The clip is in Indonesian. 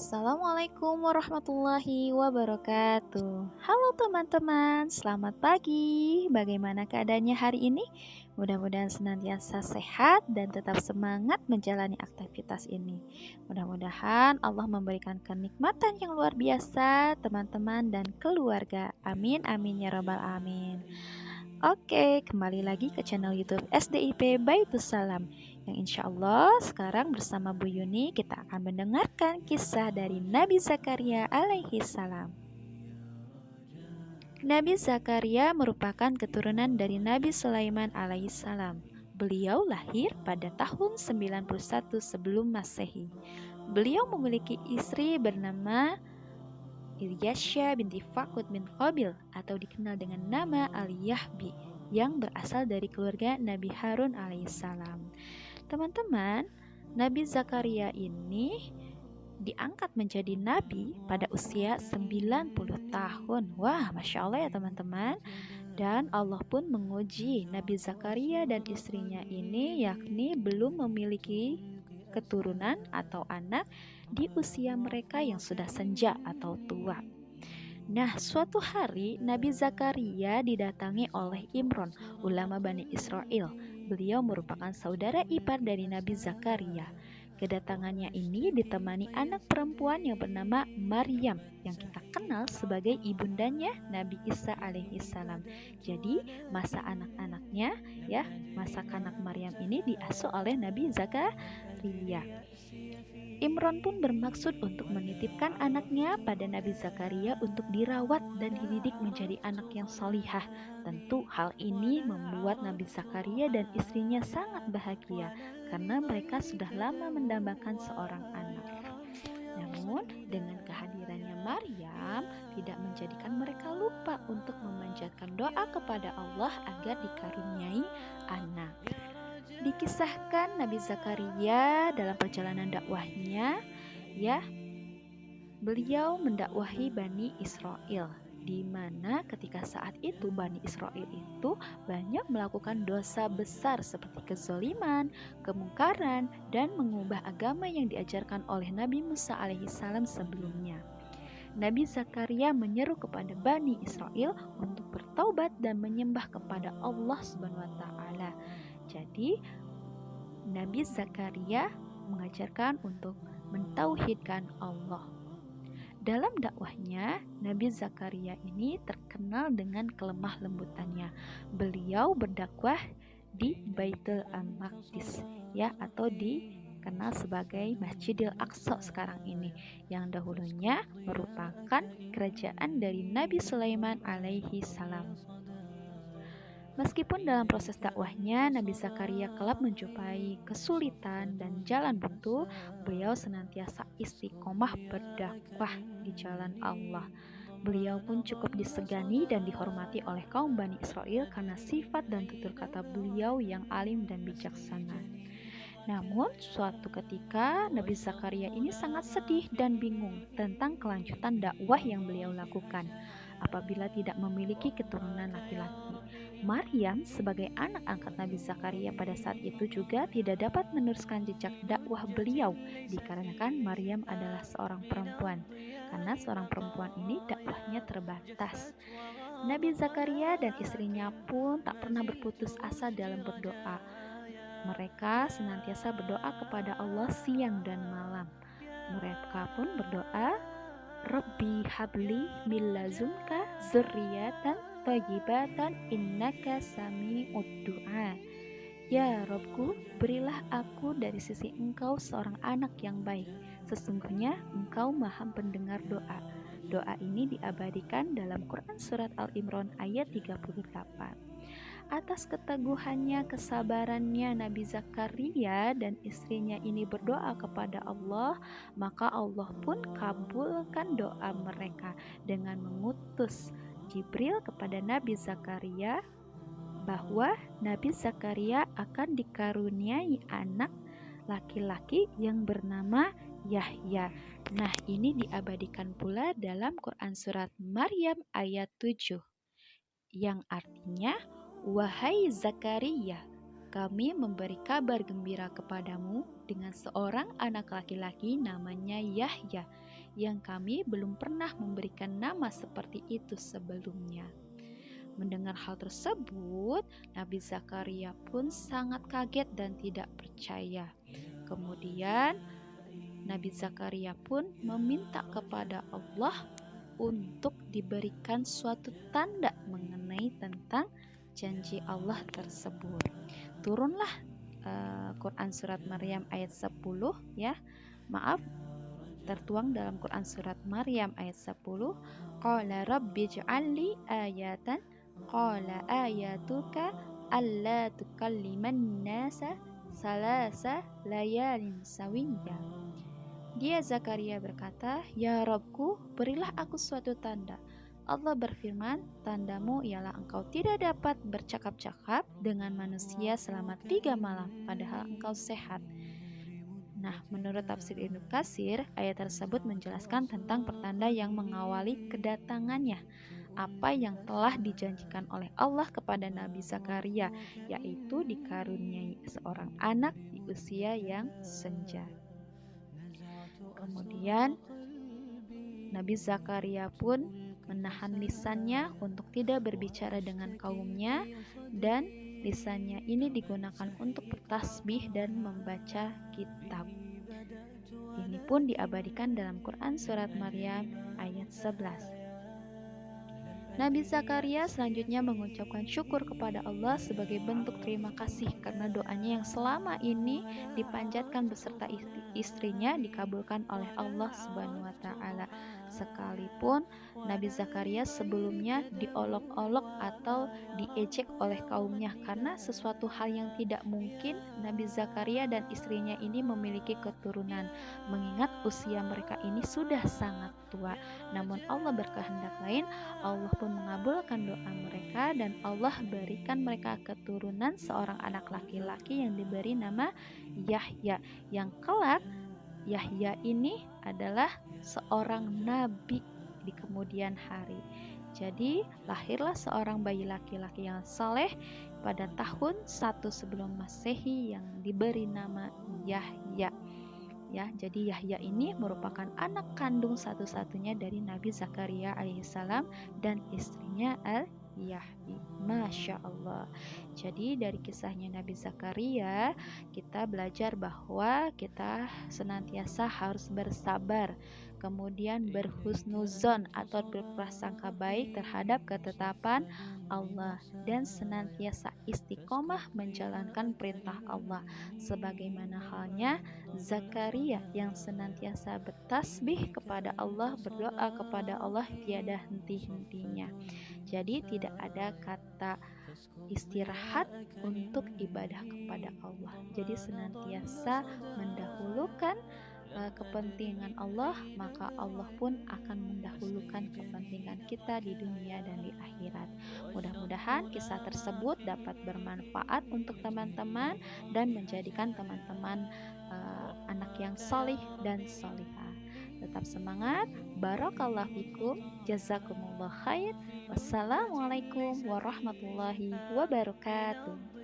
Assalamualaikum warahmatullahi wabarakatuh. Halo teman-teman, selamat pagi. Bagaimana keadaannya hari ini? Mudah-mudahan senantiasa sehat dan tetap semangat menjalani aktivitas ini. Mudah-mudahan Allah memberikan kenikmatan yang luar biasa, teman-teman dan keluarga. Amin, amin ya rabbal alamin. Oke, kembali lagi ke channel YouTube SDIP Baitus Salam yang insya Allah sekarang bersama Bu Yuni kita akan mendengarkan kisah dari Nabi Zakaria alaihi salam. Nabi Zakaria merupakan keturunan dari Nabi Sulaiman alaihi salam. Beliau lahir pada tahun 91 sebelum Masehi. Beliau memiliki istri bernama Ilyasya binti Fakut bin Qabil atau dikenal dengan nama Aliyahbi yang berasal dari keluarga Nabi Harun alaihissalam. Teman-teman, Nabi Zakaria ini diangkat menjadi nabi pada usia 90 tahun. Wah, Masya Allah ya teman-teman. Dan Allah pun menguji Nabi Zakaria dan istrinya ini yakni belum memiliki keturunan atau anak di usia mereka yang sudah senja atau tua. Nah, suatu hari Nabi Zakaria didatangi oleh Imron, ulama Bani Israel. Beliau merupakan saudara ipar dari Nabi Zakaria. Kedatangannya ini ditemani anak perempuan yang bernama Maryam yang kita kenal sebagai ibundanya Nabi Isa alaihissalam. Jadi masa anak-anaknya masa kanak Maryam ini diasuh oleh Nabi Zakaria. Imron pun bermaksud untuk menitipkan anaknya pada Nabi Zakaria untuk dirawat dan dididik menjadi anak yang solihah. Tentu hal ini membuat Nabi Zakaria dan istrinya sangat bahagia karena mereka sudah lama mendambakan seorang anak. Namun dengan kehadirannya Maryam tidak menjadikan mereka lupa untuk memanjatkan doa kepada Allah agar dikaruniai anak. Dikisahkan Nabi Zakaria dalam perjalanan dakwahnya, beliau mendakwahi Bani Israel, di mana ketika saat itu Bani Israel itu banyak melakukan dosa besar seperti kezaliman, kemungkaran, dan mengubah agama yang diajarkan oleh Nabi Musa alaihissalam sebelumnya. Nabi Zakaria menyeru kepada Bani Israel untuk bertaubat dan menyembah kepada Allah Subhanahu wa taala. Jadi Nabi Zakaria mengajarkan untuk mentauhidkan Allah. Dalam dakwahnya, Nabi Zakaria ini terkenal dengan kelemah lembutannya. Beliau berdakwah di Baitul Maqdis atau dikenal sebagai Masjidil Aqsa sekarang ini, yang dahulunya merupakan kerajaan dari Nabi Sulaiman alaihi salam. Meskipun dalam proses dakwahnya Nabi Zakaria kelak menjumpai kesulitan dan jalan buntu, beliau senantiasa istiqomah berdakwah di jalan Allah. Beliau pun cukup disegani dan dihormati oleh kaum Bani Israel karena sifat dan tutur kata beliau yang alim dan bijaksana. Namun, suatu ketika Nabi Zakaria ini sangat sedih dan bingung tentang kelanjutan dakwah yang beliau lakukan apabila tidak memiliki keturunan laki-laki. Maryam sebagai anak angkat Nabi Zakaria pada saat itu juga tidak dapat meneruskan jejak dakwah beliau dikarenakan Maryam adalah seorang perempuan. Karena seorang perempuan ini dakwahnya terbatas. Nabi Zakaria dan istrinya pun tak pernah berputus asa dalam berdoa. Mereka senantiasa berdoa kepada Allah siang dan malam. Mereka pun berdoa, Rabbi habli min lazunka zurriyatan thayyibatan innaka sami'ud du'a. Ya Robku, berilah aku dari sisi Engkau seorang anak yang baik. Sesungguhnya Engkau maha pendengar doa. Doa ini diabadikan dalam Quran Surat Al-Imran ayat 38. Atas keteguhannya, kesabarannya Nabi Zakaria dan istrinya ini berdoa kepada Allah, maka Allah pun kabulkan doa mereka dengan mengutus Jibril kepada Nabi Zakaria bahwa Nabi Zakaria akan dikaruniai anak laki-laki yang bernama Yahya. Nah, ini diabadikan pula dalam Quran Surat Maryam ayat 7 yang artinya, wahai Zakaria, Kami memberi kabar gembira kepadamu dengan seorang anak laki-laki namanya Yahya, yang kami belum pernah memberikan nama seperti itu sebelumnya. Mendengar hal tersebut, Nabi Zakaria pun sangat kaget dan tidak percaya. Kemudian, Nabi Zakaria pun meminta kepada Allah untuk diberikan suatu tanda mengenai tentang janji Allah tersebut. Turunlah Quran surat Maryam ayat 10 ya. Maaf, tertuang dalam Quran surat Maryam ayat 10. Qala rabbi ij'alli ayatan qala ayatuka alla tukalliman nasa salasa layalin sawiyya. Dia Zakaria berkata, "Ya Rabbku, berilah aku suatu tanda." Allah berfirman, "Tandamu ialah engkau tidak dapat bercakap-cakap dengan manusia selama 3 malam, padahal engkau sehat." Nah, menurut tafsir Ibnu Katsir, ayat tersebut menjelaskan tentang pertanda yang mengawali kedatangannya, apa yang telah dijanjikan oleh Allah kepada Nabi Zakaria, yaitu dikaruniai seorang anak di usia yang senja. Kemudian Nabi Zakaria pun menahan lisannya untuk tidak berbicara dengan kaumnya, dan lisannya ini digunakan untuk bertasbih dan membaca kitab. Ini pun diabadikan dalam Quran surat Maryam ayat 11. Nabi Zakaria selanjutnya mengucapkan syukur kepada Allah sebagai bentuk terima kasih karena doanya yang selama ini dipanjatkan beserta istrinya dikabulkan oleh Allah Subhanahu wa taala. Sekalipun Nabi Zakaria sebelumnya diolok-olok atau diejek oleh kaumnya karena sesuatu hal yang tidak mungkin Nabi Zakaria dan istrinya ini memiliki keturunan, mengingat usia mereka ini sudah sangat tua. Namun Allah berkehendak lain, Allah pun mengabulkan doa mereka dan Allah berikan mereka keturunan seorang anak laki-laki yang diberi nama Yahya, yang kelak Yahya ini adalah seorang nabi di kemudian hari. Jadi lahirlah seorang bayi laki-laki yang saleh pada tahun 1 sebelum Masehi yang diberi nama Yahya. Ya, jadi Yahya ini merupakan anak kandung satu-satunya dari Nabi Zakaria alaihissalam dan istrinya Al-Yahdi. Masya Allah. Jadi dari kisahnya Nabi Zakaria kita belajar bahwa kita senantiasa harus bersabar, kemudian berhusnuzon atau berprasangka baik terhadap ketetapan Allah, dan senantiasa istiqomah menjalankan perintah Allah, sebagaimana halnya Zakaria yang senantiasa bertasbih kepada Allah, berdoa kepada Allah tiada henti-hentinya. Jadi tidak ada kata istirahat untuk ibadah kepada Allah. Jadi senantiasa mendahulukan kepentingan Allah, maka Allah pun akan mendahulukan kepentingan kita di dunia dan di akhirat. Mudah-mudahan kisah tersebut dapat bermanfaat untuk teman-teman dan menjadikan teman-teman anak yang solih dan solihah. Tetap semangat. Barakallahu fikum. Jazakumullah khair. Wassalamualaikum warahmatullahi wabarakatuh.